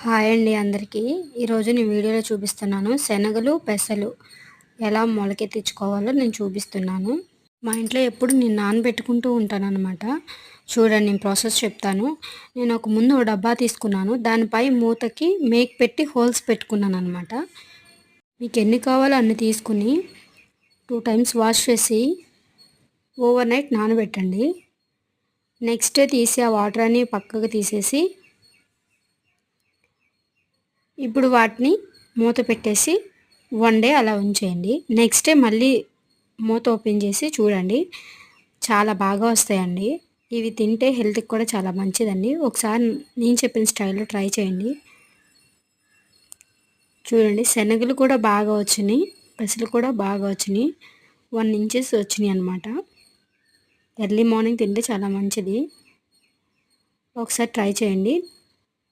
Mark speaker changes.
Speaker 1: Hi అండి అందరికీ. ఈరోజు నేను వీడియోలో చూపిస్తున్నాను శనగలు, పెసలు ఎలా మొలకెత్తించుకోవాలో నేను చూపిస్తున్నాను. మా ఇంట్లో ఎప్పుడు నేను నానబెట్టుకుంటూ ఉంటాననమాట. చూడండి నేను ప్రాసెస్ చెప్తాను. నేను ముందు ఒక డబ్బా తీసుకున్నాను. దానిపై మూతకి మేక్ పెట్టి హోల్స్ పెట్టుకున్నాననమాట. మీకు ఎన్ని కావాలో అన్ని తీసుకుని 2 టైమ్స్ వాష్ చేసి ఓవర్ నైట్ నానబెట్టండి. నెక్స్ట్ డే తీసి ఆ వాటర్ అన్ని పక్కకు తీసేసి ఇప్పుడు వాటిని మూత పెట్టేసి 1 డే అలా ఉంచేయండి. నెక్స్ట్ డే మళ్ళీ మూత ఓపెన్ చేసి చూడండి. చాలా బాగా వస్తాయండి. ఇవి తింటే హెల్త్‌కి కూడా చాలా మంచిదండి. ఒకసారి నేను చెప్పిన స్టైల్‌లో ట్రై చేయండి. చూడండి శనగలు కూడా బాగా వచ్చినాయి. పెసలు కూడా బాగా వచ్చినాయి. 1 ఇంచెస్ వచ్చినాయి అన్నమాట. ఎర్లీ మార్నింగ్ తింటే చాలా మంచిది. ఒకసారి ట్రై చేయండి.